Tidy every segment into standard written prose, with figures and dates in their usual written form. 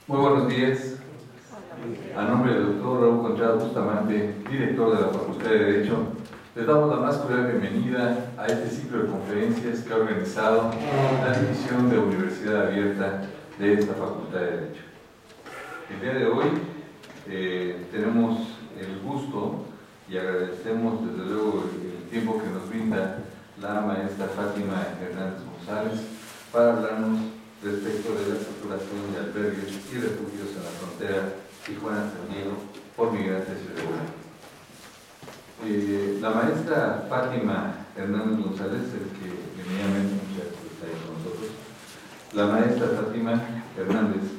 Muy buenos días. A nombre del doctor Raúl Contreras Bustamante, director de la Facultad de Derecho, les damos la más cordial bienvenida a este ciclo de conferencias que ha organizado la División de Universidad Abierta de esta Facultad de Derecho. El día de hoy tenemos el gusto y agradecemos desde luego el tiempo que nos brinda la maestra Fátima Hernández González para hablarnos respecto de la saturación de albergues y refugios en la frontera Tijuana-San Diego por migrantes irregulares. La maestra Fátima Hernández González, el que genuinamente muchas gracias está ahí con nosotros, la maestra Fátima Hernández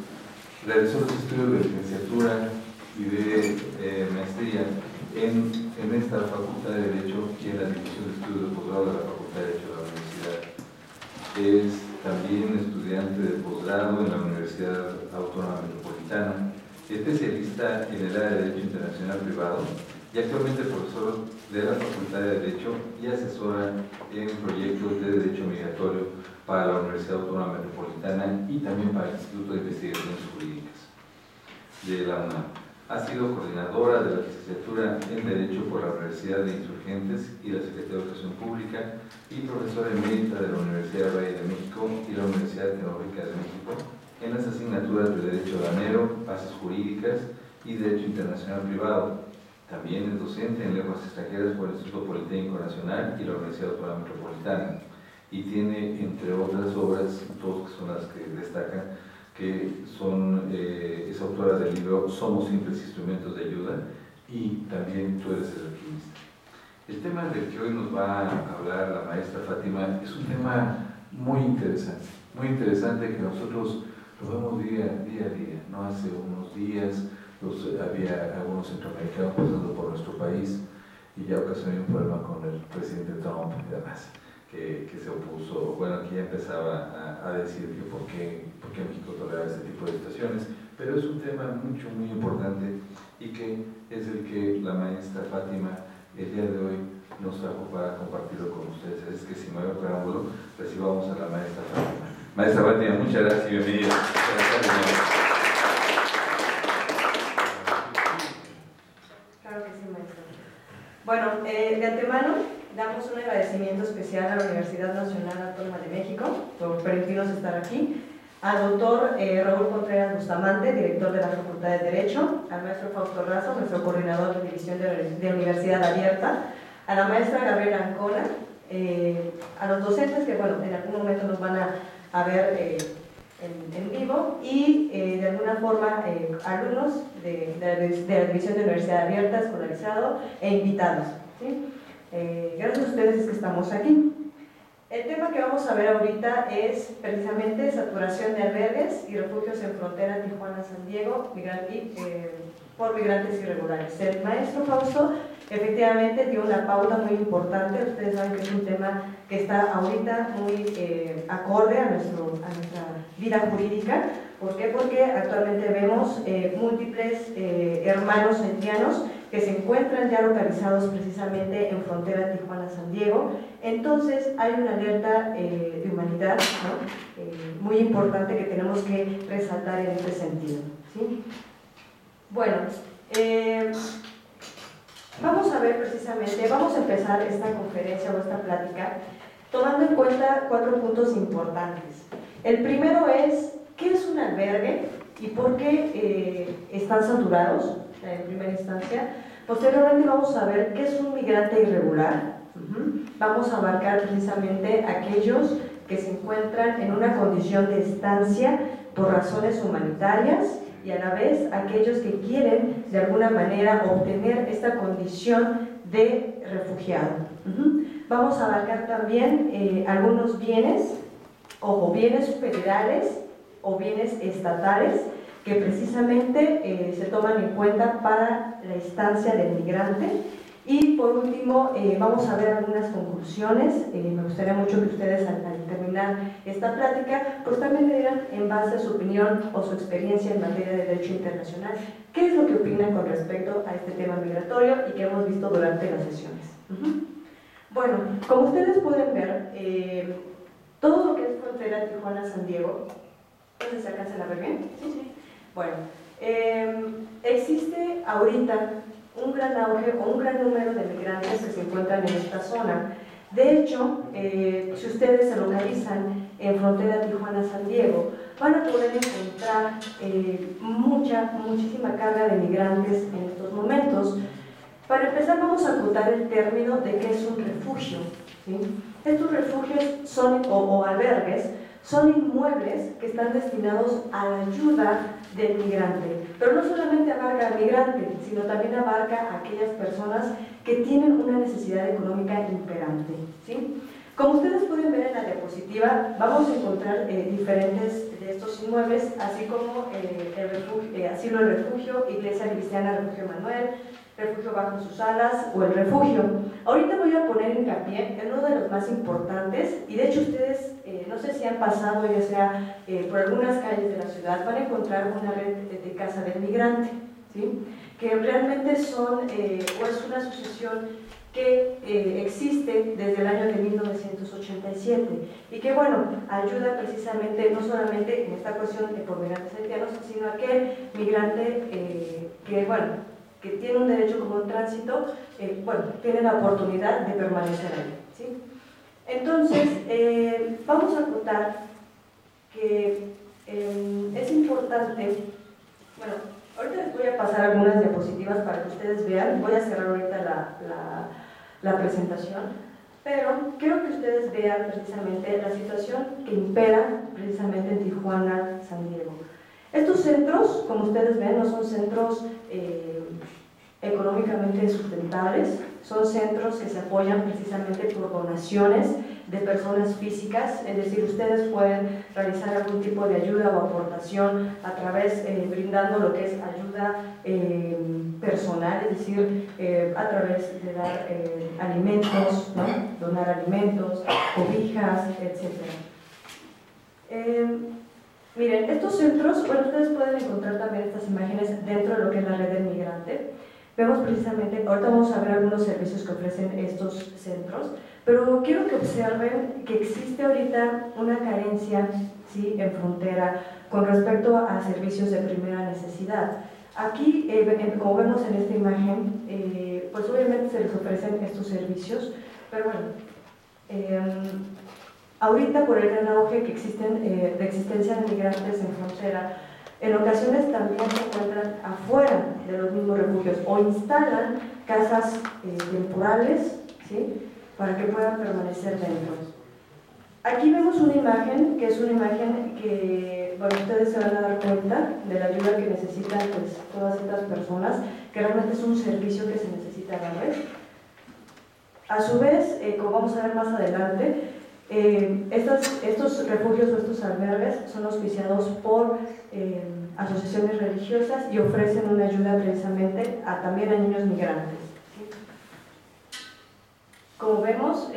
realizó los estudios de licenciatura y de maestría en esta Facultad de Derecho y en la División de Estudios de Posgrado de la Facultad de Derecho de la Universidad. Es también estudiante de posgrado en la Universidad Autónoma Metropolitana, especialista en el área de Derecho Internacional Privado y actualmente profesor de la Facultad de Derecho y asesora en proyectos de Derecho Migratorio para la Universidad Autónoma Metropolitana y también para el Instituto de Investigaciones Jurídicas de la UNAM. Ha sido coordinadora de la licenciatura en Derecho por la Universidad de Insurgentes y la Secretaría de Educación Pública y profesora emérita de la Universidad Valle de México y la Universidad Tecnológica de México en las asignaturas de Derecho Aduanero, Bases Jurídicas y Derecho Internacional Privado. También es docente en lenguas extranjeras por el Instituto Politécnico Nacional y la Universidad Autónoma Metropolitana y tiene, entre otras obras, dos que son las que destacan, que son, es autora del libro Somos simples instrumentos de ayuda y también Tú eres el alquimista. El tema del que hoy nos va a hablar la maestra Fátima es un tema muy interesante que nosotros lo vemos día a día. No hace unos días había algunos centroamericanos pasando por nuestro país y ya ocasionó un problema con el presidente Trump y demás. Que se opuso, bueno, que ya empezaba a decir que por qué México toleraba este tipo de situaciones, pero es un tema muy importante y que es el que la maestra Fátima el día de hoy nos trajo para compartirlo con ustedes. Es que sin mayor preámbulo, recibamos a la maestra Fátima. Maestra Fátima, muchas gracias y bienvenida. Claro que sí, maestra. Bueno, de antemano, damos un agradecimiento especial a la Universidad Nacional Autónoma de México por permitirnos estar aquí, al doctor Raúl Contreras Bustamante, director de la Facultad de Derecho, al maestro Fausto Razo, nuestro coordinador de División de Universidad Abierta, a la maestra Gabriela Ancona, a los docentes que, bueno, en algún momento nos van a ver en vivo y de alguna forma alumnos de la División de Universidad Abierta, escolarizado e invitados, ¿sí? Gracias a ustedes es que estamos aquí. El tema que vamos a ver ahorita es precisamente saturación de albergues y refugios en frontera Tijuana-San Diego por migrantes irregulares. El maestro Fausto efectivamente dio una pauta muy importante. Ustedes saben que es un tema que está ahorita muy acorde a nuestra vida jurídica. ¿Por qué? Porque actualmente vemos múltiples hermanos haitianos que se encuentran ya localizados precisamente en frontera Tijuana-San Diego. Entonces hay una alerta de humanidad, ¿no? Muy importante que tenemos que resaltar en este sentido, ¿sí? Bueno, vamos a ver precisamente, vamos a empezar esta conferencia o esta plática tomando en cuenta 4 puntos importantes. El primero es, ¿qué es un albergue y por qué están saturados en primera instancia? Posteriormente vamos a ver qué es un migrante irregular. Vamos a abarcar precisamente aquellos que se encuentran en una condición de estancia por razones humanitarias y a la vez aquellos que quieren de alguna manera obtener esta condición de refugiado. Vamos a abarcar también algunos bienes, ojo, bienes federales o bienes estatales que precisamente se toman en cuenta para la estancia del migrante. Y por último, vamos a ver algunas conclusiones. Me gustaría mucho que ustedes al terminar esta plática, pues también me digan en base a su opinión o su experiencia en materia de derecho internacional, qué es lo que opinan con respecto a este tema migratorio y que hemos visto durante las sesiones. Bueno, como ustedes pueden ver, todo lo que es frontera Tijuana-San Diego, ¿se alcanza a ver bien? Sí. Bueno, existe ahorita un gran auge o un gran número de migrantes que se encuentran en esta zona. De hecho, si ustedes se localizan en frontera Tijuana-San Diego, van a poder encontrar muchísima carga de migrantes en estos momentos. Para empezar, vamos a acotar el término de qué es un refugio, ¿sí? Estos refugios son, o albergues son inmuebles que están destinados a la ayuda del migrante, pero no solamente abarca al migrante, sino también abarca a aquellas personas que tienen una necesidad económica imperante, ¿sí? Como ustedes pueden ver en la diapositiva, vamos a encontrar diferentes de estos inmuebles, así como Asilo El Refugio, Iglesia Cristiana Refugio Manuel, Refugio Bajo Sus Alas o El Refugio. Ahorita voy a poner hincapié en uno de los más importantes, y de hecho ustedes, no sé si han pasado ya sea por algunas calles de la ciudad, van a encontrar una red de casa del migrante, ¿sí? Que realmente son, o es una asociación que existe desde el año de 1987 y que, bueno, ayuda precisamente no solamente en esta cuestión por migrantes haitianos, sino a aquel migrante que, bueno, que tiene un derecho como un tránsito, bueno, tiene la oportunidad de permanecer ahí, ¿sí? Entonces, vamos a acotar que es importante, bueno, ahorita les voy a pasar algunas diapositivas para que ustedes vean, voy a cerrar ahorita la presentación, pero quiero que ustedes vean precisamente la situación que impera precisamente en Tijuana, San Diego. Estos centros, como ustedes ven, no son centros económicamente sustentables, son centros que se apoyan precisamente por donaciones de personas físicas, es decir, ustedes pueden realizar algún tipo de ayuda o aportación a través, brindando lo que es ayuda personal, es decir, a través de dar alimentos, ¿no? Donar alimentos, cobijas, etc. Miren, estos centros, bueno, ustedes pueden encontrar también estas imágenes dentro de lo que es la red del migrante. Vemos precisamente, ahorita vamos a ver algunos servicios que ofrecen estos centros, pero quiero que observen que existe ahorita una carencia, ¿sí?, en frontera con respecto a servicios de primera necesidad. Aquí, como vemos en esta imagen, pues obviamente se les ofrecen estos servicios, pero bueno, ahorita por el gran auge que existen de existencia de migrantes en frontera, en ocasiones también se encuentran afuera de los mismos refugios o instalan casas temporales, ¿sí?, para que puedan permanecer dentro. Aquí vemos una imagen que es una imagen que, bueno, ustedes se van a dar cuenta de la ayuda que necesitan, pues, todas estas personas, que realmente es un servicio que se necesita darles. A su vez, como vamos a ver más adelante, estos refugios o estos albergues son auspiciados por asociaciones religiosas y ofrecen una ayuda precisamente también a niños migrantes. Como vemos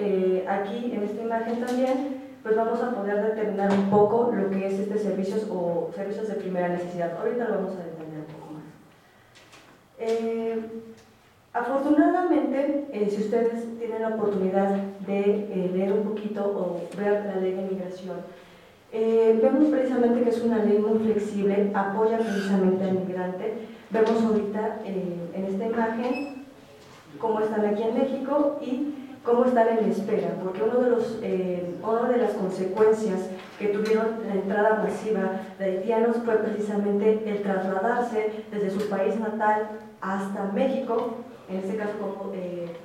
aquí en esta imagen también, pues vamos a poder determinar un poco lo que es este servicios o servicios de primera necesidad. Ahorita lo vamos a detallar un poco más. Afortunadamente, si ustedes tienen la oportunidad de leer un poquito o ver la ley de migración, vemos precisamente que es una ley muy flexible, apoya precisamente al migrante. Vemos ahorita en esta imagen cómo están aquí en México y cómo están en espera, porque una de las consecuencias que tuvieron la entrada masiva de haitianos fue precisamente el trasladarse desde su país natal hasta México, en este caso como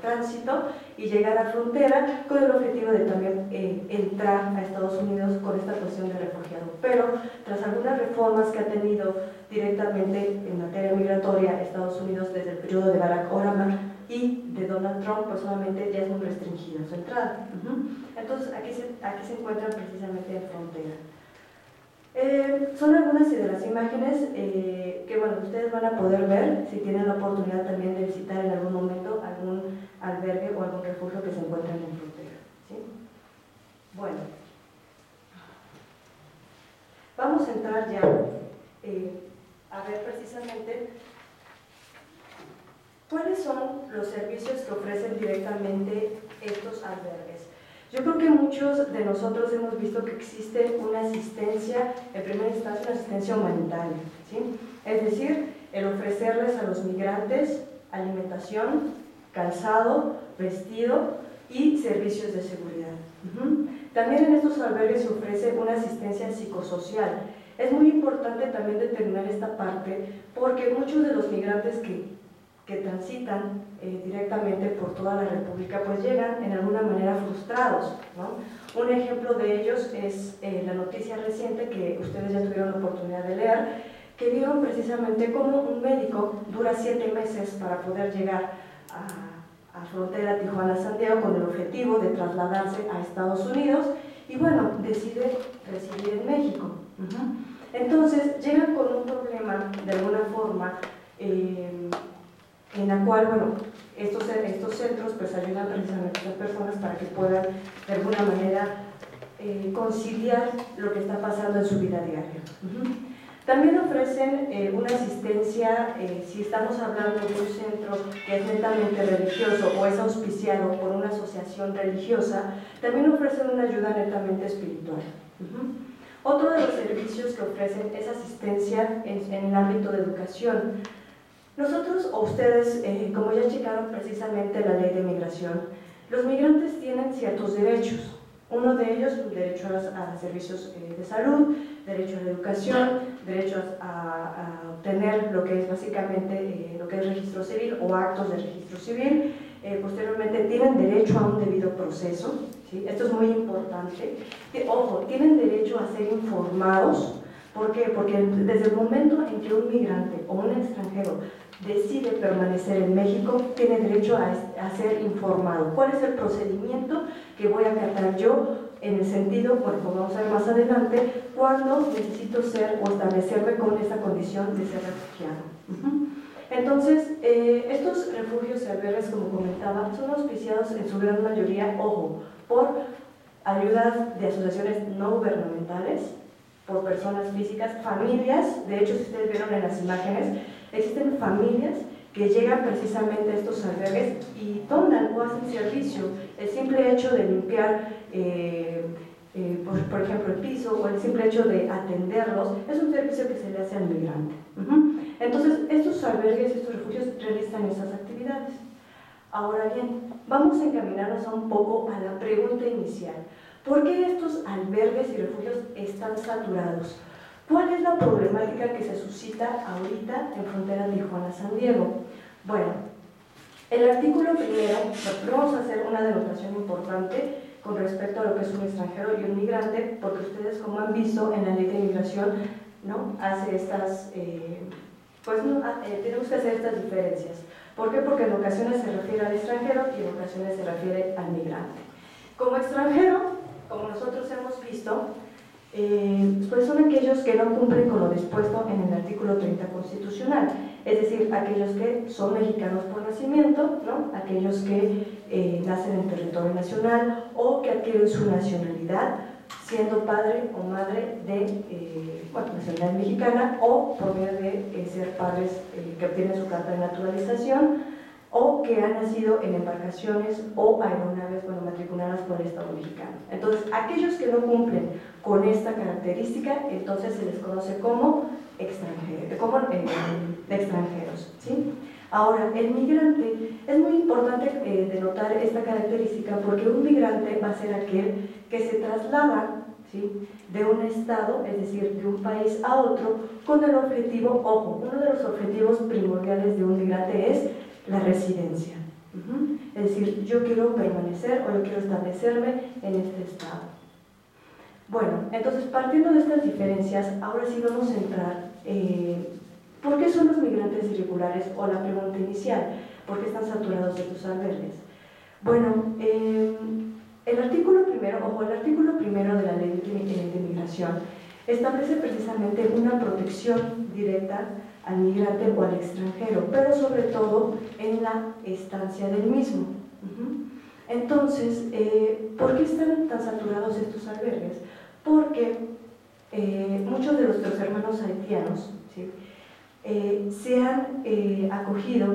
tránsito, y llegar a frontera con el objetivo de también entrar a Estados Unidos con esta cuestión de refugiado. Pero tras algunas reformas que ha tenido directamente en materia migratoria Estados Unidos desde el periodo de Barack Obama y de Donald Trump, pues solamente ya es muy restringida su entrada. Entonces aquí se encuentran precisamente en frontera. Son algunas de las imágenes que, bueno, ustedes van a poder ver si tienen la oportunidad también de visitar en algún momento algún albergue o algún refugio que se encuentren en frontera, ¿sí? Bueno, vamos a entrar ya a ver precisamente cuáles son los servicios que ofrecen directamente estos albergues. Yo creo que muchos de nosotros hemos visto que existe una asistencia, en primera instancia, una asistencia humanitaria, ¿sí? Es decir, el ofrecerles a los migrantes alimentación, calzado, vestido y servicios de seguridad. También en estos albergues se ofrece una asistencia psicosocial. Es muy importante también determinar esta parte porque muchos de los migrantes que transitan directamente por toda la República pues llegan en alguna manera frustrados, ¿no? Un ejemplo de ellos es la noticia reciente que ustedes ya tuvieron la oportunidad de leer, que vieron precisamente cómo un médico dura 7 meses para poder llegar a frontera Tijuana-San Diego con el objetivo de trasladarse a Estados Unidos y bueno, decide residir en México. Entonces llegan con un problema de alguna forma en la cual, bueno, estos centros pues ayudan precisamente a estas personas para que puedan de alguna manera conciliar lo que está pasando en su vida diaria. También ofrecen una asistencia, si estamos hablando de un centro que es netamente religioso o es auspiciado por una asociación religiosa, también ofrecen una ayuda netamente espiritual. Otro de los servicios que ofrecen es asistencia en el ámbito de educación. Nosotros o ustedes, como ya checaron precisamente la ley de migración, los migrantes tienen ciertos derechos. Uno de ellos, el derecho a servicios de salud, derecho a la educación, derechos a obtener lo que es básicamente lo que es registro civil o actos de registro civil. Posteriormente tienen derecho a un debido proceso, ¿sí? Esto es muy importante. Ojo, tienen derecho a ser informados. ¿Por qué? Porque desde el momento en que un migrante o un extranjero decide permanecer en México, tiene derecho a ser informado. ¿Cuál es el procedimiento que voy a acatar yo en el sentido, bueno, como vamos a ver más adelante, cuando necesito ser o establecerme con esta condición de ser refugiado? Entonces, estos refugios y albergues, como comentaba, son auspiciados en su gran mayoría, ojo, por ayudas de asociaciones no gubernamentales, por personas físicas, familias. De hecho, si ustedes vieron en las imágenes, existen familias que llegan precisamente a estos albergues y donan o hacen servicio. El simple hecho de limpiar, por ejemplo, el piso o el simple hecho de atenderlos es un servicio que se le hace al migrante. Entonces, estos albergues, estos refugios realizan esas actividades. Ahora bien, vamos a encaminarnos a un poco a la pregunta inicial. ¿Por qué estos albergues y refugios están saturados? ¿Cuál es la problemática que se suscita ahorita en frontera Tijuana-San Diego? Bueno, el artículo primero, vamos a hacer una denotación importante con respecto a lo que es un extranjero y un migrante, porque ustedes, como han visto en la ley de migración, ¿no? Hace estas, tenemos que hacer estas diferencias. ¿Por qué? Porque en ocasiones se refiere al extranjero y en ocasiones se refiere al migrante. Como extranjero, como nosotros hemos visto, pues son aquellos que no cumplen con lo dispuesto en el artículo 30 constitucional, es decir, aquellos que son mexicanos por nacimiento, ¿no? Aquellos que nacen en territorio nacional o que adquieren su nacionalidad siendo padre o madre de nacionalidad mexicana o por medio de ser padres que obtienen su carta de naturalización o que han nacido en embarcaciones o aeronaves matriculadas por el Estado mexicano. Entonces, aquellos que no cumplen con esta característica, entonces se les conoce como extranjeros, ¿sí? Ahora, el migrante, es muy importante denotar esta característica porque un migrante va a ser aquel que se traslada, ¿sí?, de un estado, es decir, de un país a otro, con el objetivo, ojo, uno de los objetivos primordiales de un migrante es la residencia. Es decir, yo quiero permanecer o yo quiero establecerme en este estado. Bueno, entonces partiendo de estas diferencias, ahora sí vamos a entrar, ¿por qué son los migrantes irregulares? O la pregunta inicial, ¿por qué están saturados estos albergues? Bueno, el artículo primero de la ley de migración establece precisamente una protección directa al migrante o al extranjero, pero sobre todo en la estancia del mismo. Entonces, ¿por qué están tan saturados estos albergues? Porque muchos de nuestros hermanos haitianos, ¿sí?, se han acogido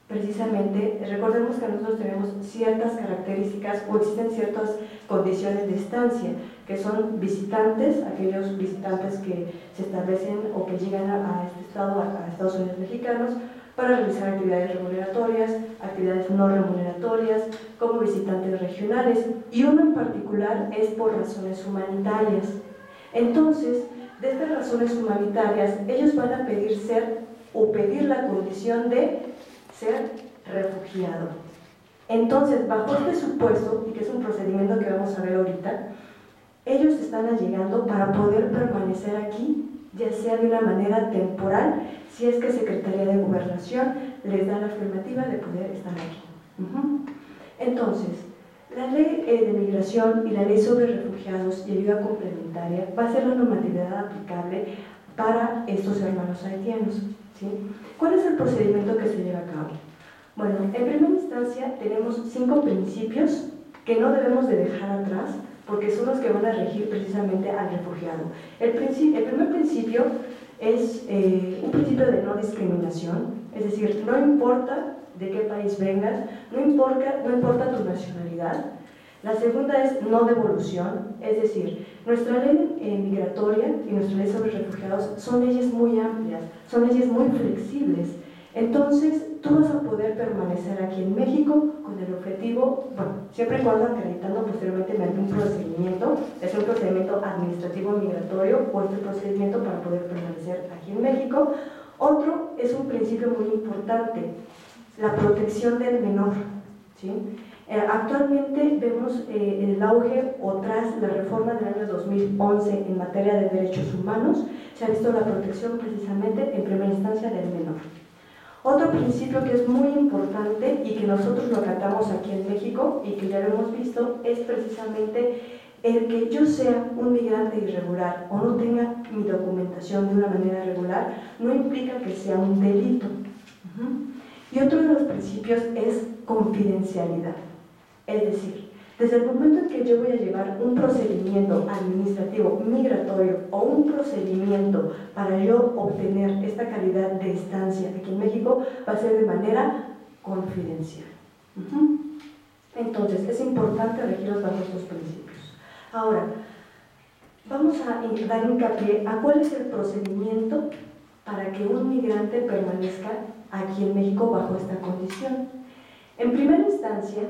precisamente, recordemos que nosotros tenemos ciertas características o existen ciertas condiciones de estancia, que son visitantes, aquellos visitantes que se establecen o que llegan a este estado, a Estados Unidos mexicanos, para realizar actividades remuneratorias, actividades no remuneratorias, como visitantes regionales, y uno en particular es por razones humanitarias. Entonces, de estas razones humanitarias, ellos van a pedir pedir la condición de ser refugiado. Entonces, bajo este supuesto, y que es un procedimiento que vamos a ver ahorita, ellos están allegando para poder permanecer aquí, ya sea de una manera temporal, si es que Secretaría de Gobernación les da la afirmativa de poder estar aquí. Entonces, la ley de migración y la ley sobre refugiados y ayuda complementaria va a ser la normatividad aplicable para estos hermanos haitianos, ¿sí? ¿Cuál es el procedimiento que se lleva a cabo? Bueno, en primera instancia tenemos 5 principios que no debemos de dejar atrás, porque son los que van a regir precisamente al refugiado. El primer principio es un principio de no discriminación, es decir, no importa de qué país vengas, no importa tu nacionalidad. La segunda es no devolución, es decir, nuestra ley migratoria y nuestra ley sobre refugiados son leyes muy amplias, son leyes muy flexibles. Entonces, tú vas a poder permanecer aquí en México con el objetivo, bueno, siempre y cuando acreditando posteriormente mediante un procedimiento, es un procedimiento administrativo migratorio o este procedimiento para poder permanecer aquí en México. Otro es un principio muy importante, la protección del menor, ¿sí? Actualmente vemos el auge o tras la reforma del año 2011 en materia de derechos humanos, se ha visto la protección precisamente en primera instancia del menor. Otro principio que es muy importante y que nosotros lo acatamos aquí en México y que ya lo hemos visto es precisamente el que yo sea un migrante irregular o no tenga mi documentación de una manera regular no implica que sea un delito. Y otro de los principios es confidencialidad. Es decir, desde el momento en que yo voy a llevar un procedimiento administrativo migratorio o un procedimiento para yo obtener esta calidad de estancia aquí en México, va a ser de manera confidencial. Entonces, es importante regirlos bajo estos principios. Ahora, vamos a dar hincapié a cuál es el procedimiento para que un migrante permanezca aquí en México bajo esta condición. En primera instancia,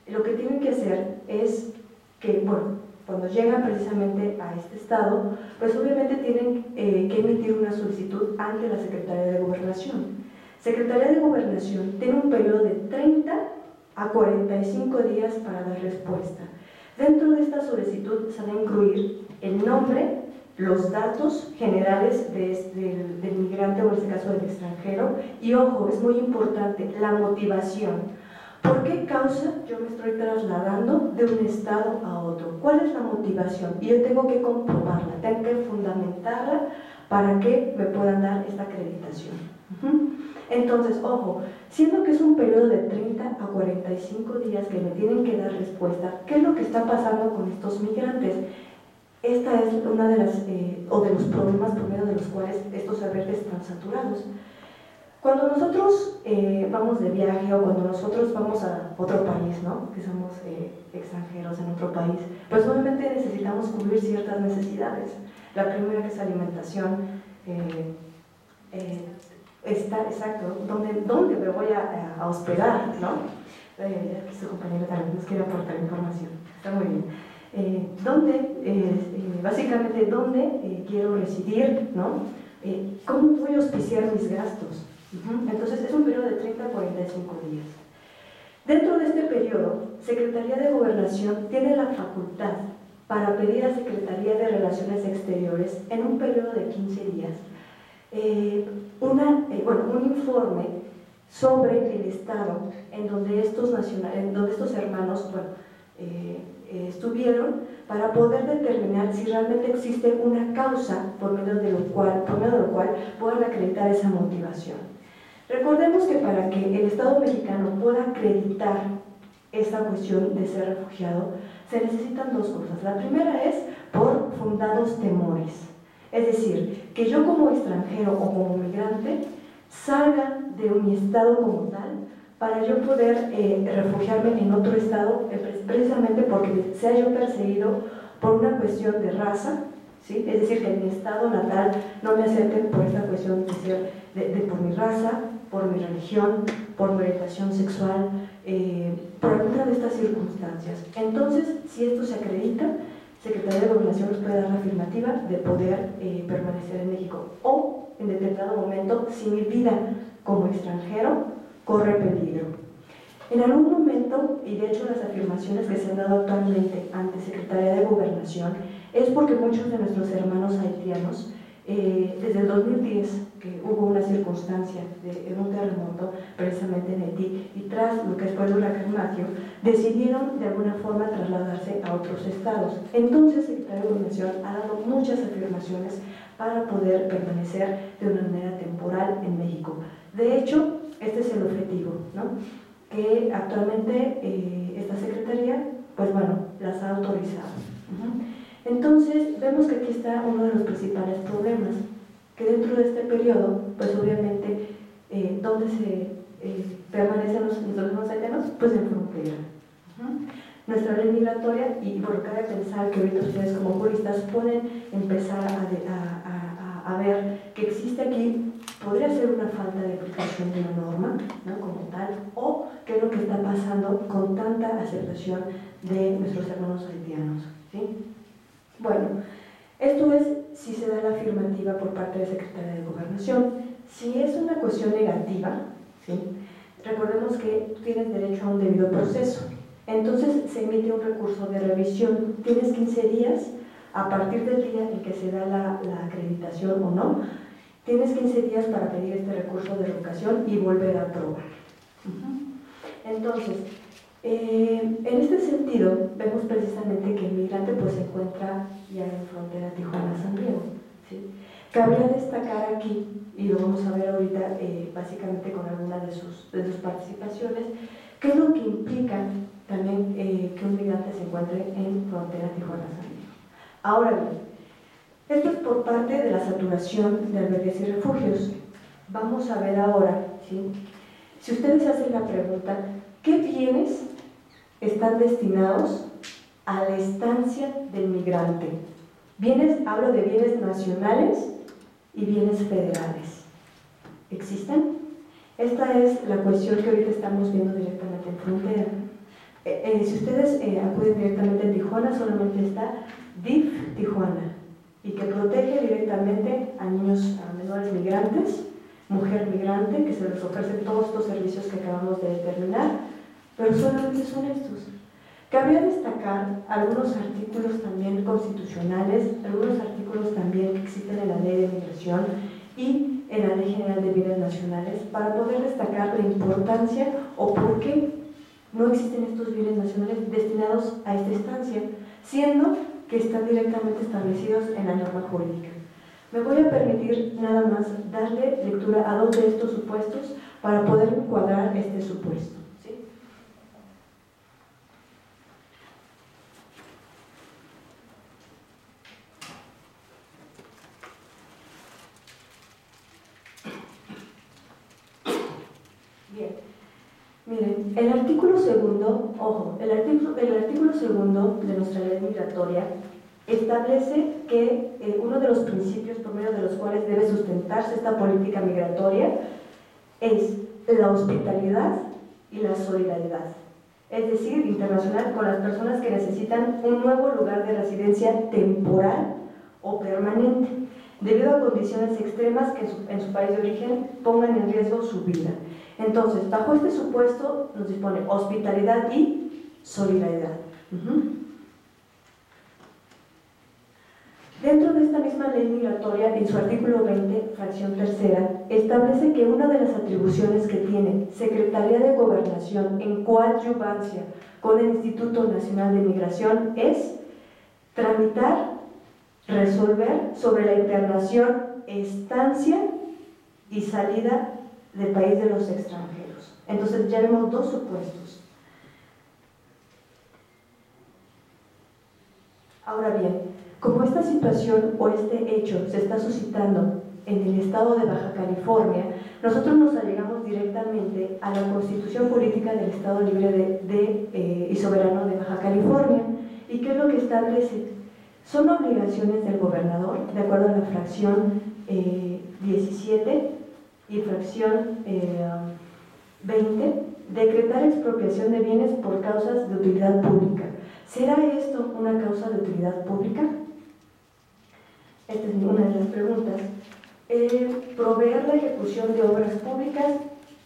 lo que tienen que hacer es que, bueno, cuando llegan precisamente a este estado, pues obviamente tienen que emitir una solicitud ante la Secretaría de Gobernación. Secretaría de Gobernación tiene un periodo de 30 a 45 días para dar respuesta. Dentro de esta solicitud se va a incluir el nombre, los datos generales del migrante o en este caso del extranjero y, ojo, es muy importante, la motivación. ¿Por qué causa yo me estoy trasladando de un estado a otro? ¿Cuál es la motivación? Y yo tengo que comprobarla, tengo que fundamentarla para que me puedan dar esta acreditación. Entonces, ojo, siendo que es un periodo de 30 a 45 días que me tienen que dar respuesta, ¿qué es lo que está pasando con estos migrantes? Esta es una de las, o de los problemas por medio de los cuales estos albergues están saturados. Cuando nosotros vamos de viaje o cuando nosotros vamos a otro país, ¿no? Que somos extranjeros en otro país, pues obviamente necesitamos cubrir ciertas necesidades. La primera, que es alimentación, exacto, ¿dónde me voy a hospedar, ¿no? Su compañero también nos quiere aportar información, está muy bien. Básicamente, ¿dónde quiero residir, ¿no? ¿Cómo voy a auspiciar mis gastos? Entonces, es un periodo de 30 a 45 días. Dentro de este periodo, Secretaría de Gobernación tiene la facultad para pedir a Secretaría de Relaciones Exteriores en un periodo de 15 días un informe sobre el estado en donde estos hermanos estuvieron, para poder determinar si realmente existe una causa por medio de lo cual puedan acreditar esa motivación. Recordemos que para que el Estado mexicano pueda acreditar esta cuestión de ser refugiado, se necesitan dos cosas. La primera es por fundados temores, es decir, que yo como extranjero o como migrante salga de mi estado como tal para yo poder refugiarme en otro estado, precisamente porque sea yo perseguido por una cuestión de raza, ¿sí? Es decir, que en mi estado natal no me acepten por esta cuestión por mi raza, por mi religión, por mi orientación sexual, por alguna de estas circunstancias. Entonces, si esto se acredita, Secretaría de Gobernación nos puede dar la afirmativa de poder permanecer en México, o en determinado momento, si mi vida como extranjero corre peligro. En algún momento, y de hecho las afirmaciones que se han dado actualmente ante Secretaría de Gobernación, es porque muchos de nuestros hermanos haitianos, desde el 2010, que hubo una circunstancia en un terremoto precisamente en Haití, y tras lo que fue el huracán Matthew, decidieron de alguna forma trasladarse a otros estados. Entonces, Secretaría de Gobernación ha dado muchas afirmaciones para poder permanecer de una manera temporal en México. De hecho, este es el objetivo, ¿no? Que actualmente esta Secretaría, pues bueno, las ha autorizado. Entonces, vemos que aquí está uno de los principales problemas, que dentro de este periodo, pues obviamente, ¿dónde se permanecen los mismos haitianos? Pues en frontera. Nuestra ley migratoria, y bueno, cabe pensar que ahorita ustedes como juristas pueden empezar a ver que existe aquí, podría ser una falta de aplicación de una norma, ¿no? Como tal, o qué es lo que está pasando con tanta aceptación de nuestros hermanos haitianos, ¿sí? Bueno, esto es si se da la afirmativa por parte de la Secretaría de Gobernación. Si es una cuestión negativa, ¿sí? Recordemos que tú tienes derecho a un debido proceso. Entonces se emite un recurso de revisión. Tienes 15 días a partir del día en que se da la acreditación o no. Tienes 15 días para pedir este recurso de revocación y volver a aprobar. Entonces, en este sentido, vemos precisamente que el migrante pues, se encuentra ya en frontera Tijuana-San Diego, ¿sí? Cabría destacar aquí, y lo vamos a ver ahorita básicamente con alguna de sus participaciones, qué es lo que implica también que un migrante se encuentre en frontera Tijuana-San Diego. Ahora bien, esto es por parte de la saturación de albergues y refugios. Vamos a ver ahora, ¿sí? Si ustedes hacen la pregunta, ¿qué bienes están destinados a la estancia del migrante? Hablo de bienes nacionales y bienes federales. ¿Existen? Esta es la cuestión que ahorita estamos viendo directamente en frontera. Si ustedes acuden directamente a Tijuana, solamente está DIF Tijuana, y que protege directamente a niños, a menores migrantes, mujer migrante, que se les ofrecen todos estos servicios que acabamos de determinar, pero solamente son estos. Cabría destacar algunos artículos también constitucionales, algunos artículos también que existen en la Ley de Migración y en la Ley General de Bienes Nacionales, para poder destacar la importancia o por qué no existen estos bienes nacionales destinados a esta estancia, siendo que están directamente establecidos en la norma jurídica. Me voy a permitir nada más darle lectura a dos de estos supuestos para poder encuadrar este supuesto, ¿sí? Bien, miren, el artículo segundo, ojo, el artículo segundo de nuestra ley migratoria establece que uno de los principios por medio de los cuales debe sustentarse esta política migratoria es la hospitalidad y la solidaridad, es decir, internacional, con las personas que necesitan un nuevo lugar de residencia temporal o permanente, debido a condiciones extremas que en su país de origen pongan en riesgo su vida. Entonces, bajo este supuesto nos dispone hospitalidad y solidaridad. Dentro de esta misma ley migratoria, en su artículo 20, fracción tercera, establece que una de las atribuciones que tiene Secretaría de Gobernación en coadyuvancia con el Instituto Nacional de Migración es tramitar, resolver sobre la internación, estancia y salida del país de los extranjeros. Entonces ya vemos dos supuestos. Ahora bien, como esta situación o este hecho se está suscitando en el estado de Baja California, nosotros nos allegamos directamente a la Constitución Política del Estado Libre y Soberano de Baja California. ¿Y qué es lo que establece? Son obligaciones del gobernador, de acuerdo a la fracción 17 y fracción 20, decretar expropiación de bienes por causas de utilidad pública. ¿Será esto una causa de utilidad pública? Esta es una de las preguntas. Proveer la ejecución de obras públicas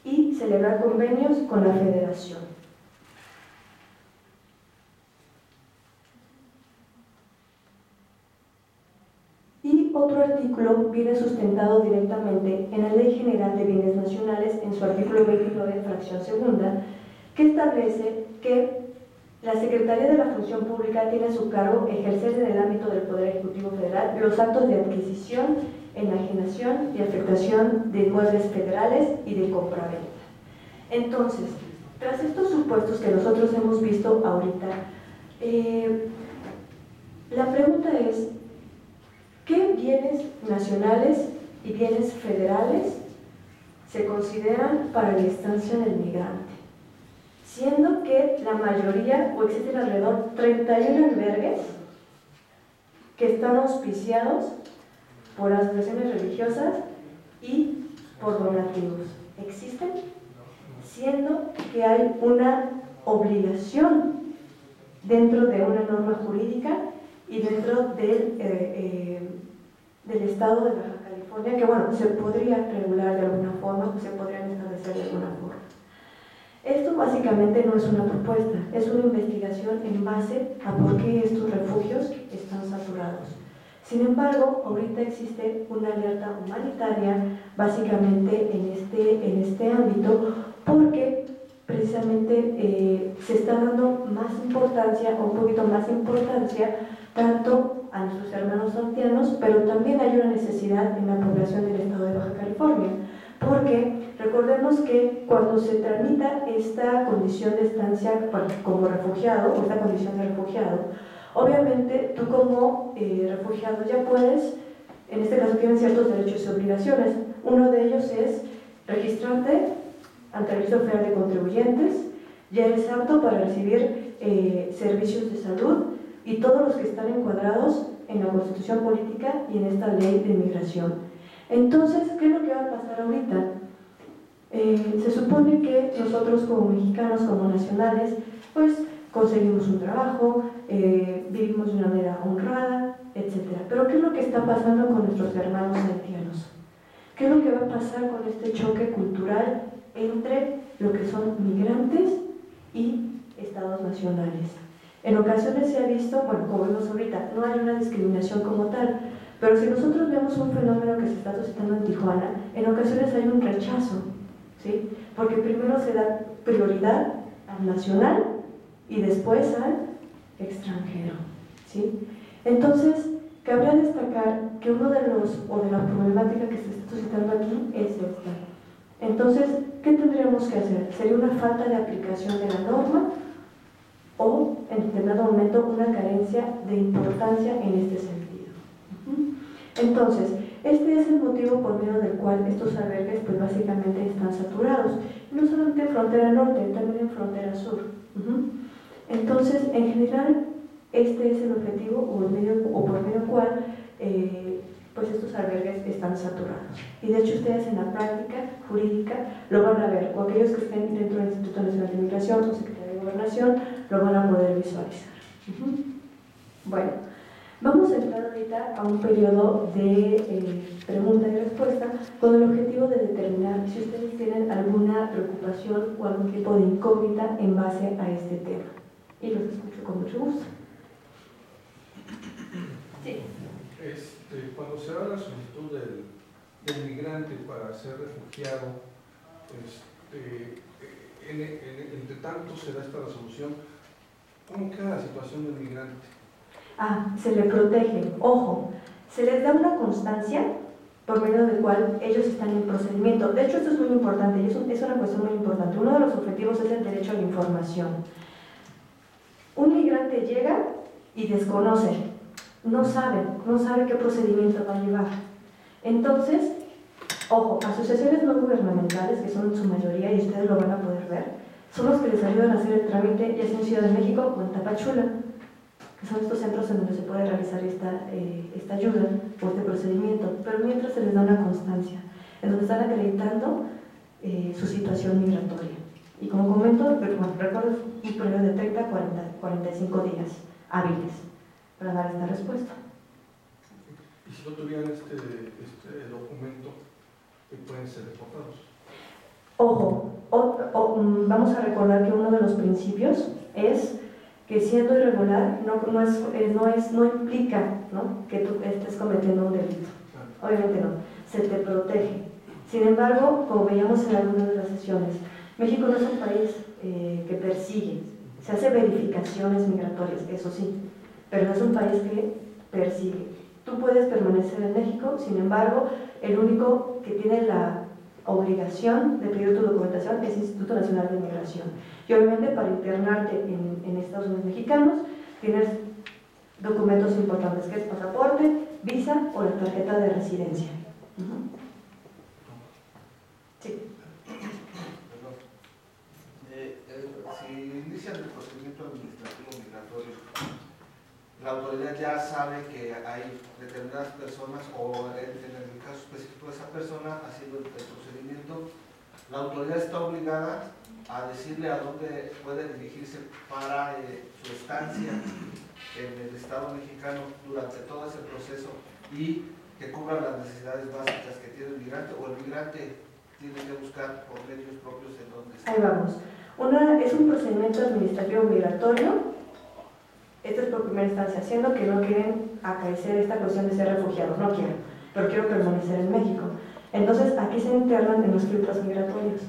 y celebrar convenios con la Federación. Y otro artículo viene sustentado directamente en la Ley General de Bienes Nacionales, en su artículo 29, fracción segunda, que establece que la Secretaría de la Función Pública tiene a su cargo ejercer en el ámbito del Poder Ejecutivo Federal los actos de adquisición, enajenación y afectación de inmuebles federales y de compraventa. Entonces, tras estos supuestos que nosotros hemos visto ahorita, la pregunta es: ¿qué bienes nacionales y bienes federales se consideran para la estancia del migrante? Siendo que la mayoría, o existen alrededor 31 albergues que están auspiciados por asociaciones religiosas y por donativos. ¿Existen? Siendo que hay una obligación dentro de una norma jurídica y dentro del estado de Baja California, que bueno, se podría regular de alguna forma, o se podrían establecer de alguna forma. Esto básicamente no es una propuesta, es una investigación en base a por qué estos refugios están saturados. Sin embargo, ahorita existe una alerta humanitaria básicamente en este ámbito, porque precisamente se está dando más importancia, o un poquito más importancia, tanto a nuestros hermanos santianos, pero también hay una necesidad en la población del estado de Baja California, porque recordemos que cuando se tramita esta condición de estancia como refugiado, o esta condición de refugiado, obviamente tú como refugiado ya puedes, en este caso tienes ciertos derechos y obligaciones. Uno de ellos es registrarte ante el Registro Federal de Contribuyentes, ya eres apto para recibir servicios de salud y todos los que están encuadrados en la Constitución Política y en esta Ley de Inmigración. Entonces, ¿qué es lo que va a pasar ahorita? Se supone que nosotros como mexicanos, como nacionales, pues conseguimos un trabajo, vivimos de una manera honrada, etc. Pero ¿qué es lo que está pasando con nuestros hermanos haitianos? ¿Qué es lo que va a pasar con este choque cultural entre lo que son migrantes y estados nacionales? En ocasiones se ha visto, bueno, como vemos ahorita, no hay una discriminación como tal, pero si nosotros vemos un fenómeno que se está suscitando en Tijuana, en ocasiones hay un rechazo, ¿sí? Porque primero se da prioridad al nacional y después al extranjero, ¿sí? Entonces, cabría destacar que uno de la problemática que se está suscitando aquí es esta. Entonces, ¿qué tendríamos que hacer? ¿Sería una falta de aplicación de la norma o, en determinado momento, una carencia de importancia en este sentido? Entonces, este es el motivo por medio del cual estos albergues pues básicamente están saturados, no solamente en frontera norte, también en frontera sur. Entonces, en general, este es el objetivo o por medio del cual pues estos albergues están saturados. Y de hecho ustedes en la práctica jurídica lo van a ver, o aquellos que estén dentro del Instituto Nacional de Migración o Secretaría de Gobernación lo van a poder visualizar. Bueno, vamos a entrar ahorita a un periodo de pregunta y respuesta con el objetivo de determinar si ustedes tienen alguna preocupación o algún tipo de incógnita en base a este tema. Y los escucho con mucho gusto. Sí. Cuando se da la solicitud del migrante para ser refugiado, entre tanto se da esta resolución, ¿cómo queda la situación del migrante? Se le protege, ojo, se les da una constancia por medio del cual ellos están en procedimiento. De hecho, esto es muy importante y es una cuestión muy importante. Uno de los objetivos es el derecho a la información. Un migrante llega y desconoce, no sabe qué procedimiento va a llevar. Entonces, ojo, asociaciones no gubernamentales, que son en su mayoría, y ustedes lo van a poder ver, son los que les ayudan a hacer el trámite, ya sea en Ciudad de México o en Tapachula, que son estos centros en donde se puede realizar esta ayuda o este procedimiento, pero mientras se les da una constancia, en donde están acreditando su situación migratoria. Y como comento, bueno, recuerdo un periodo de 30 a 45 días hábiles para dar esta respuesta. Y si no tuvieran este documento, pueden ser deportados. Ojo, vamos a recordar que uno de los principios es que siendo irregular no implica, ¿no?, que tú estés cometiendo un delito. Obviamente no, se te protege. Sin embargo, como veíamos en algunas de las sesiones, México no es un país que persigue, se hace verificaciones migratorias, eso sí, pero no es un país que persigue. Tú puedes permanecer en México, sin embargo, el único que tiene la obligación de pedir tu documentación es el Instituto Nacional de Migración. Y obviamente para internarte en Estados Unidos mexicanos tienes documentos importantes, que es pasaporte, visa o la tarjeta de residencia. Sí. Si inician el procedimiento administrativo migratorio, la autoridad ya sabe que hay determinadas personas, o en el caso específico de esa persona haciendo el procedimiento, la autoridad está obligada a decirle a dónde puede dirigirse para su estancia en el Estado mexicano durante todo ese proceso y que cubra las necesidades básicas que tiene el migrante, o el migrante tiene que buscar por medios propios en dónde está. Ahí vamos. Es un procedimiento administrativo migratorio. Esto es por primera instancia, siendo que no quieren acaecer esta cuestión de ser refugiados, no quiero, pero quiero permanecer en México. Entonces, aquí se internan en los filtros migratorios.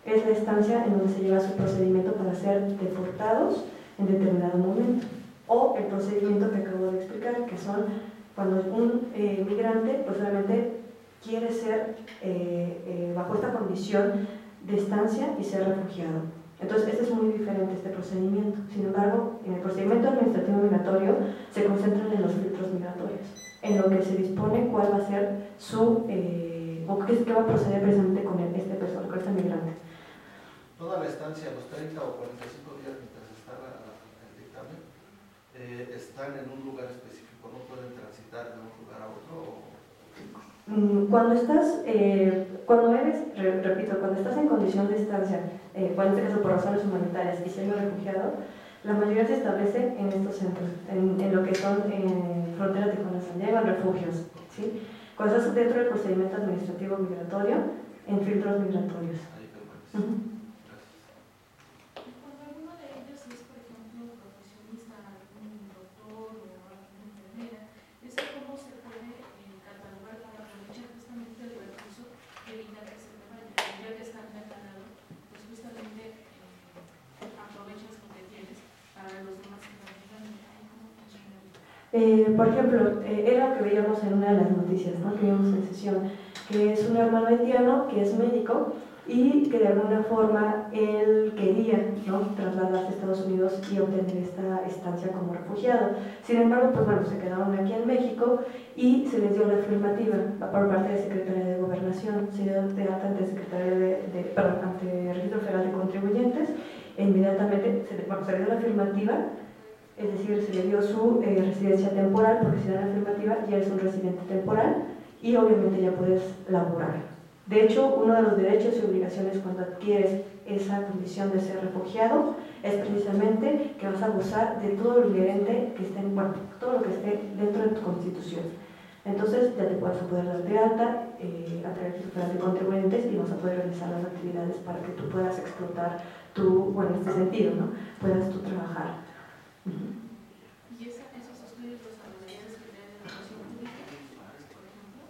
Es la estancia en donde se lleva su procedimiento para ser deportados en determinado momento. O el procedimiento que acabo de explicar, que son cuando un migrante, pues realmente quiere ser bajo esta condición de estancia y ser refugiado. Entonces, este es muy diferente, este procedimiento. Sin embargo, en el procedimiento administrativo migratorio se concentran en los filtros migratorios, en lo que se dispone cuál va a ser su, o qué va a proceder precisamente con este migrante. Toda la estancia, los 30 o 45 días mientras está el dictamen, están en un lugar específico, no pueden transitar de un lugar a otro. Cuando estás en condición de estancia, en este caso por razones humanitarias y siendo refugiado, la mayoría se establece en estos centros, en lo que son fronteras de Tijuana-San Diego, en refugios, ¿sí? Cuando estás dentro del procedimiento administrativo migratorio, en filtros migratorios. Ahí permanece. Cuando alguno de ellos es, por ejemplo, profesionista, algún doctor o alguna enfermera, ¿eso cómo se puede catalogar para aprovechar justamente el recurso y evitar que se te vaya? Ya que están declarados, pues justamente aprovechas lo que tienes para los demás que están llegando. ¿Cómo funciona? Por ejemplo, era lo que veíamos en una de las noticias, ¿no?, que vimos en sesión, que es un hermano haitiano que es médico y que de alguna forma él quería, ¿no?, trasladarse a Estados Unidos y obtener esta estancia como refugiado. Sin embargo, pues bueno, se quedaron aquí en México y se les dio la afirmativa por parte de Secretaría de Gobernación, se dio de alta ante ante el Registro Federal de Contribuyentes, e inmediatamente se le dio la afirmativa, es decir, se le dio su residencia temporal, porque si da la afirmativa ya es un residente temporal y obviamente ya puedes laborar. De hecho, uno de los derechos y obligaciones cuando adquieres esa condición de ser refugiado es precisamente que vas a gozar de todo lo inherente que esté, todo lo que esté dentro de tu constitución. Entonces ya te vas a poder dar de alta a través de contribuyentes y vas a poder realizar las actividades para que tú puedas explotar en este sentido, ¿no?, puedas tú trabajar. ¿Y esos estudios los avalarían Secretaría de Educación Pública, por ejemplo?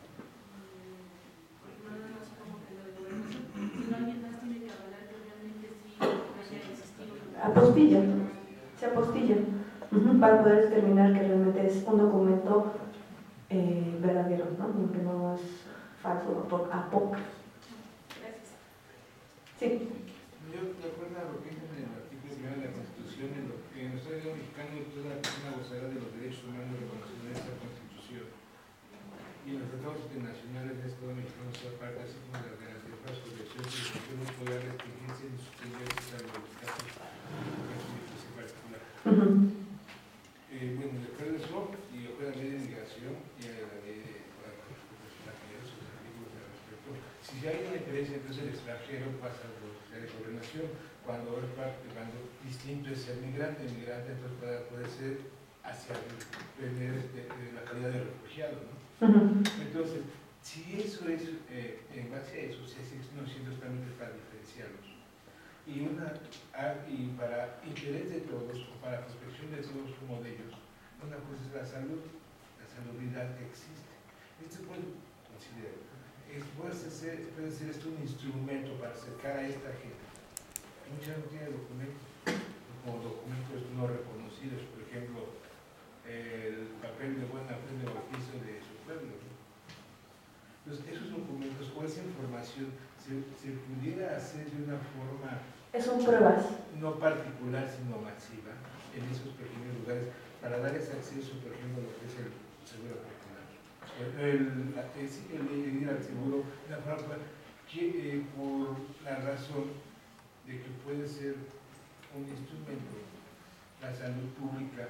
Porque nada más como que lo de gobernación, si no alguien más tiene que avalar que realmente sí haya existido. Apostilla, se apostilla, para poder determinar que realmente es un documento verdadero, ¿no?, que no es falso o apócrifo. Gracias. Sí. Yo, de acuerdo a lo que dice en el artículo 1 de la Constitución, en el Estado mexicano toda persona gozará de los derechos humanos reconocidos en esta Constitución. y en los tratados internacionales de Estado mexicano se aparta así como las garantías para su protección y no puede restringirse en sus tendencias a los casos en particular. Bueno, después de eso, y después de la ley de migración y la ley de sus artículos al respecto, si hay una diferencia, entonces el extranjero pasa por de gobernación, cuando distinto es ser migrante, el migrante entonces puede ser hacia la calidad de refugiado, ¿no? Entonces, si eso es, en base a eso, se hacen unos ciertos trámites para diferenciarlos. Y para interés de todos, o para prospección de todos como de ellos, una cosa es la salud, la salubridad que existe. Esto puede considerar, puede ser esto un instrumento para acercar a esta gente. Muchas no tienen documentos, como documentos no reconocidos, por ejemplo, el papel de buena fe de bautizo de su pueblo, ¿no? Entonces, esos documentos o esa información se pudiera hacer de una forma... Son pruebas. No particular, sino masiva, en esos pequeños lugares, para darles acceso, por ejemplo, a lo que es el seguro popular. El ir al seguro, una forma que, por la razón de que puede ser un instrumento, la salud pública,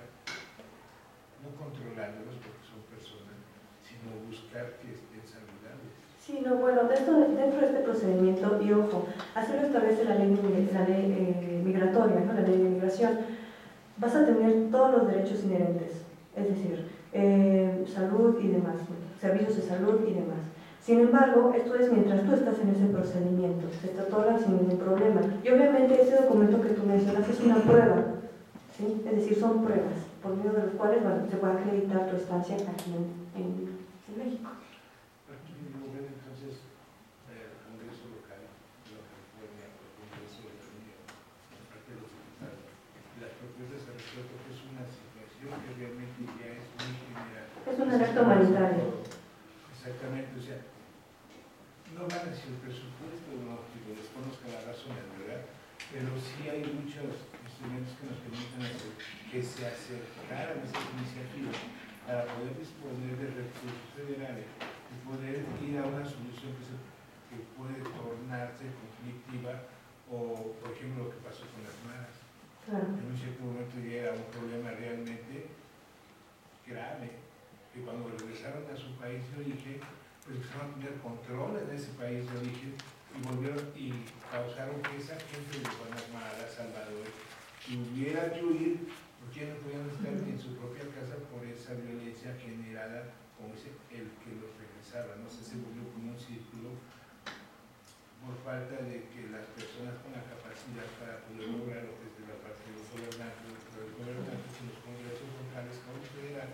no controlándolos porque son personas, sino buscar que estén saludables. Sí, no, bueno, dentro de este procedimiento, y ojo, así lo establece la ley migratoria, ¿no? La ley de migración, vas a tener todos los derechos inherentes, es decir, salud y demás, servicios de salud y demás. Sin embargo, esto es mientras tú estás en ese procedimiento, se te otorga sin ningún problema. Y obviamente ese documento que tú mencionas es una prueba, ¿sí? Es decir, son pruebas, por medio de los cuales se puede acreditar tu estancia aquí en México. Entonces, el Congreso local, la California, el Congreso de la Unión, la parte de los diputados, las propuestas al respecto, que es una situación que realmente ya es muy general. Es un alerta humanitario. Exactamente, o sea, no van hacia el presupuesto, no, digo, desconozca la razón, ¿verdad? Pero sí hay muchos instrumentos que nos permiten hacer que se acercaran a esas iniciativas para poder disponer de recursos federales y poder ir a una solución que puede tornarse conflictiva o, por ejemplo, lo que pasó con las maras. Claro. En un cierto momento ya era un problema realmente grave, que cuando regresaron a su país de origen, pues empezaron a tener control en ese país de origen y volvieron y causaron que esa gente de Guatemala, Salvador, que hubiera que huir porque ya no podían estar en su propia casa por esa violencia generada con el que los regresaba, ¿no? Se volvió como un círculo por falta de que las personas con la capacidad para poder lograr lo que es de la parte de los gobernantes y los congresos locales como federal,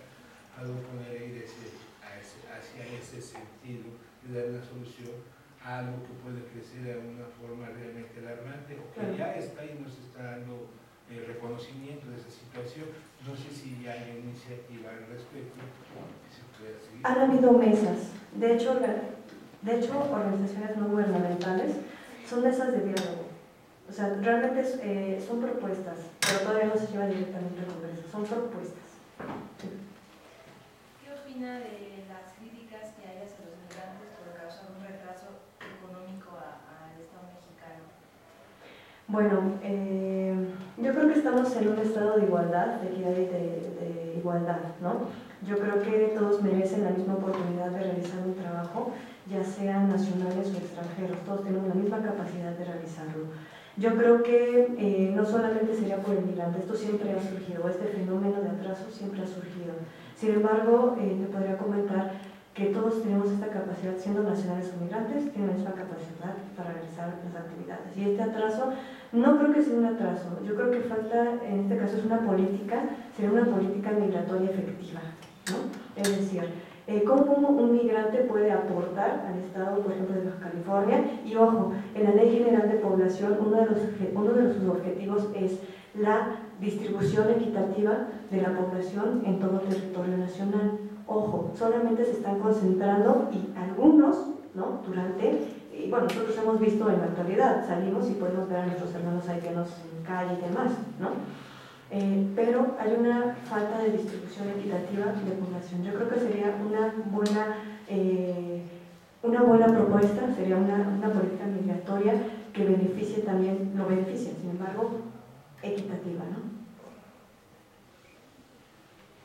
a poner a ir hacia ese sentido y dar una solución a algo que puede crecer de una forma realmente alarmante o que ya está y nos está dando reconocimiento de esa situación. No sé si ya hay iniciativa al respecto que se pueda seguir. Han habido mesas, de hecho organizaciones no gubernamentales son mesas de diálogo, o sea, realmente son propuestas, pero todavía no se lleva directamente al Congreso, son propuestas. ¿Qué opina de las críticas que hay hacia los migrantes por causar un retraso económico al Estado mexicano? Bueno, yo creo que estamos en un estado de igualdad, de equidad y de igualdad, ¿no? Yo creo que todos merecen la misma oportunidad de realizar un trabajo, ya sean nacionales o extranjeros, todos tenemos la misma capacidad de realizarlo. Yo creo que no solamente sería por el migrante, esto siempre ha surgido, este fenómeno de atraso siempre ha surgido. Sin embargo, te podría comentar que todos tenemos esta capacidad, siendo nacionales o migrantes, tienen la misma capacidad para realizar las actividades. Y este atraso, no creo que sea un atraso, yo creo que falta, en este caso es una política, sería una política migratoria efectiva, ¿no? Es decir, cómo un migrante puede aportar al Estado, por ejemplo, de Baja California, y ojo, en la Ley General de Población, uno de sus objetivos es la distribución equitativa de la población en todo el territorio nacional. Ojo, solamente se están concentrando y algunos, ¿no? Bueno, nosotros hemos visto en la actualidad, salimos y podemos ver a nuestros hermanos haitianos en calle y demás, ¿no? Pero hay una falta de distribución equitativa de población. Yo creo que sería una buena una buena propuesta sería una política migratoria que beneficie también, lo beneficia, sin embargo, equitativa, ¿no?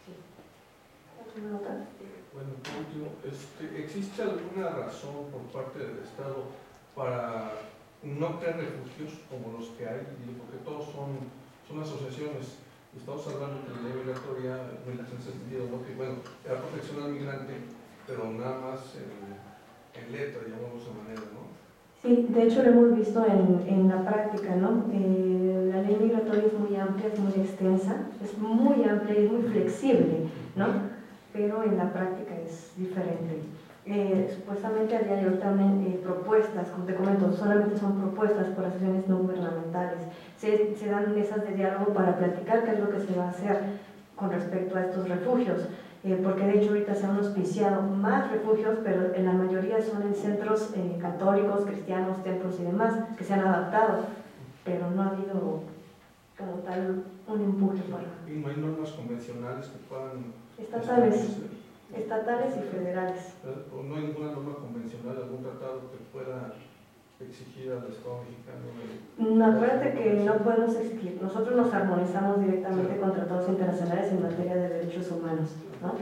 Sí. ¿Alguna nota? Bueno, por último, ¿existe alguna razón por parte del Estado para no crear refugios como los que hay? Porque todos son asociaciones. Estamos hablando de ley migratoria, en ese sentido, ¿no? Que bueno, era protección al migrante, pero nada más en letra, llamamos de manera, ¿no? Sí, de hecho lo hemos visto en la práctica, ¿no? La ley migratoria es muy amplia, es muy extensa, es muy amplia y es muy flexible, ¿no? Pero en la práctica es diferente. Supuestamente a día de hoy también propuestas, como te comento, solamente son propuestas por asociaciones no gubernamentales. Se dan mesas de diálogo para platicar qué es lo que se va a hacer con respecto a estos refugios, porque de hecho ahorita se han auspiciado más refugios, pero en la mayoría son en centros católicos, cristianos, templos y demás, que se han adaptado, pero no ha habido como tal un empuje para... ¿Y no hay normas convencionales que puedan... Estatales y federales. ¿O no hay ninguna norma convencional, algún tratado que pueda exigir al Estado mexicano? No, acuérdate que no podemos exigir. Nosotros nos armonizamos directamente con tratados internacionales en materia de derechos humanos, ¿no?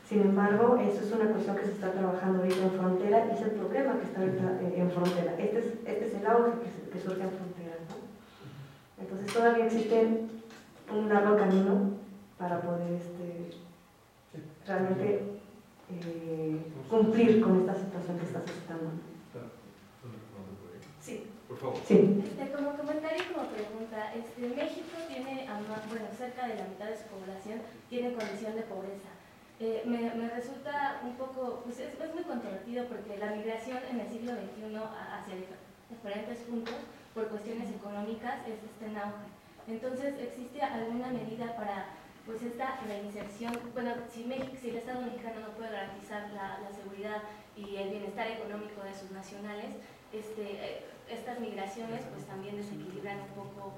Sin embargo, eso es una cuestión que se está trabajando ahorita en frontera y es el problema que está ahorita en frontera. Este es el auge que surge en frontera, ¿no? Entonces todavía existe un largo camino para poder realmente cumplir con esta situación que está suscitando. Sí, por favor. Sí. Como comentario y como pregunta, México tiene, bueno, cerca de la mitad de su población tiene condición de pobreza. Me resulta un poco, pues es muy controvertido porque la migración en el siglo XXI hacia diferentes puntos por cuestiones económicas está en auge. Entonces, ¿existe alguna medida para pues esta reinserción? Bueno, si el Estado mexicano no puede garantizar la seguridad y el bienestar económico de sus nacionales, estas migraciones pues también desequilibran un poco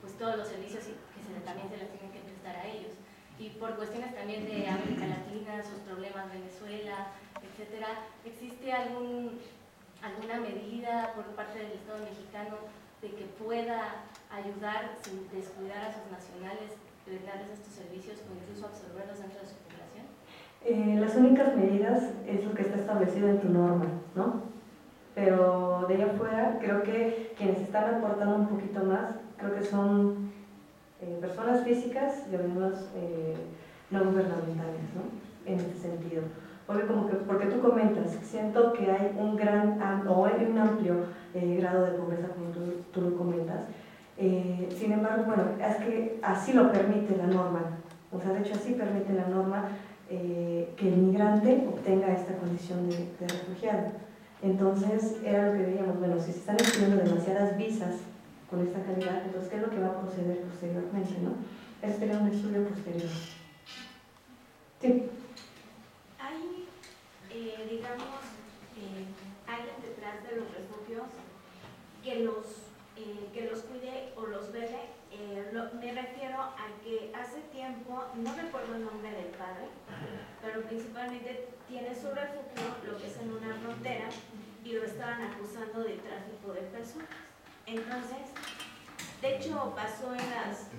pues todos los servicios que también se les tienen que prestar a ellos. Y por cuestiones también de América Latina, sus problemas, Venezuela, etcétera, ¿existe alguna medida por parte del Estado mexicano de que pueda ayudar sin descuidar a sus nacionales, brindarles estos servicios o incluso absorberlos dentro de su población? Las únicas medidas es lo que está establecido en tu norma, ¿no? Pero de ahí afuera creo que quienes están aportando un poquito más, creo que son personas físicas y algunos no gubernamentales, ¿no? En este sentido. Porque tú comentas, siento que hay un amplio grado de pobreza, como tú lo comentas. Sin embargo, bueno, es que así lo permite la norma. O sea, de hecho así permite la norma que el migrante obtenga esta condición de refugiado. Entonces, era lo que veíamos, bueno, si se están estudiando demasiadas visas con esta calidad, entonces, ¿qué es lo que va a proceder posteriormente, no? Ese sería un estudio posterior. Sí. Hay, digamos, alguien detrás de los refugios que los cuide o los vele. Me refiero a que hace tiempo, no recuerdo el nombre del padre, pero principalmente tiene su refugio, lo que es en una frontera, y lo estaban acusando de tráfico de personas. Entonces, de hecho, pasó en las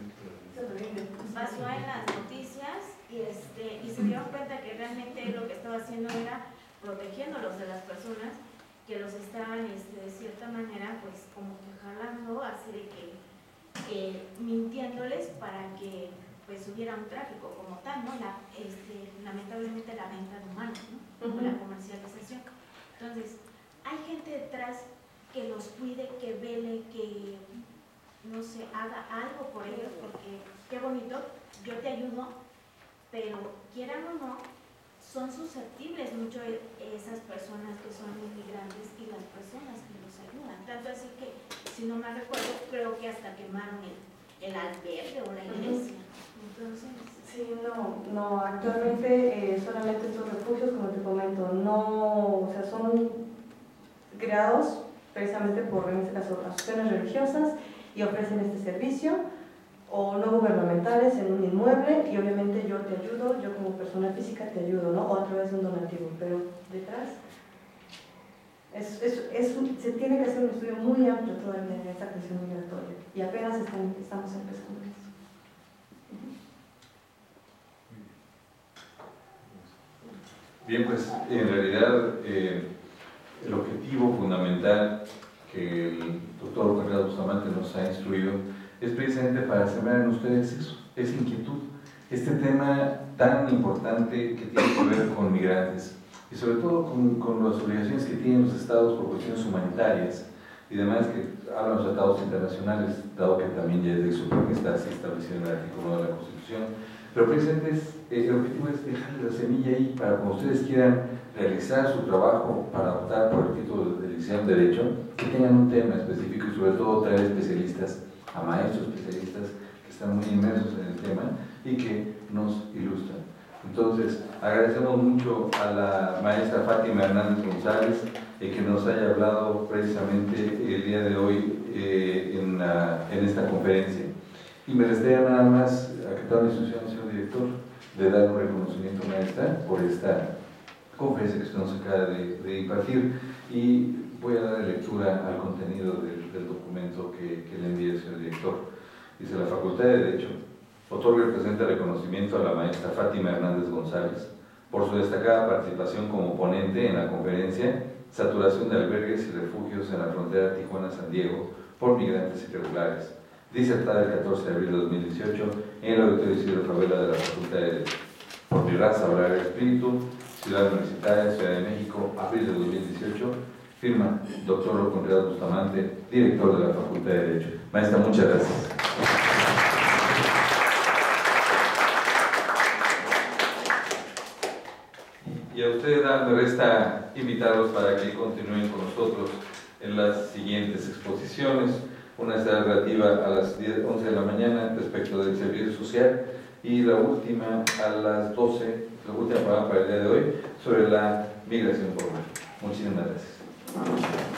noticias y se dieron cuenta que realmente lo que estaba haciendo era protegiéndolos de las personas que los estaban de cierta manera pues como que jalando, así de que mintiéndoles para que pues hubiera un tráfico como tal, ¿no? Lamentablemente la venta de humanos, ¿no? O la comercialización. Entonces, hay gente detrás que los cuide, que vele, que no sé, haga algo por ellos, porque qué bonito, yo te ayudo, pero quieran o no, son susceptibles mucho esas personas que son inmigrantes y las personas que los ayudan. Tanto así que, si no me recuerdo, creo que hasta quemaron el albergue o la iglesia. Entonces... Sí, no, actualmente solamente estos refugios, como te comento, no, o sea, son creados precisamente por, en este caso, asociaciones religiosas y ofrecen este servicio, o no gubernamentales en un inmueble y obviamente yo te ayudo, yo como persona física te ayudo, ¿no? O a través de un donativo, pero detrás se tiene que hacer un estudio muy amplio todavía en esta cuestión migratoria y apenas estamos empezando eso. Bien, pues en realidad el objetivo fundamental que el doctor Correa Bustamante nos ha instruido es precisamente para sembrar en ustedes eso, esa inquietud, este tema tan importante que tiene que ver con migrantes y sobre todo con las obligaciones que tienen los estados por cuestiones humanitarias y demás que hablan los tratados internacionales, dado que también ya es de eso porque está así establecido en el artículo 9 de la Constitución. Pero precisamente el objetivo es dejarle la semilla ahí para cuando ustedes quieran realizar su trabajo para optar por el título de licenciado en Derecho, que tengan un tema específico y sobre todo traer especialistas, a maestros especialistas que están muy inmersos en el tema y que nos ilustran. Entonces, agradecemos mucho a la maestra Fátima Hernández González que nos haya hablado precisamente el día de hoy en esta conferencia. Y me restaría nada más, acatado la instrucción, señor director, de dar un reconocimiento maestra por esta conferencia que usted nos acaba de impartir y voy a dar lectura al contenido del documento que le envíe el señor director. Dice: la Facultad de Derecho otorga el presente reconocimiento a la maestra Fátima Hernández González por su destacada participación como ponente en la conferencia Saturación de albergues y refugios en la frontera Tijuana-San Diego por migrantes irregulares, disertada el 14 de abril de 2018 en el Auditorio Isidro Favela de la Facultad de Derecho. Por mi raza, hablar el espíritu, Ciudad Universitaria, Ciudad de México, abril de 2018, firma Dr. Correa Bustamante, director de la Facultad de Derecho. Maestra, muchas gracias. Y a ustedes me resta invitarlos para que continúen con nosotros en las siguientes exposiciones. Una será relativa a las 11 de la mañana respecto del servicio social y la última a las 12, la última para el día de hoy, sobre la migración formal. Muchísimas gracias.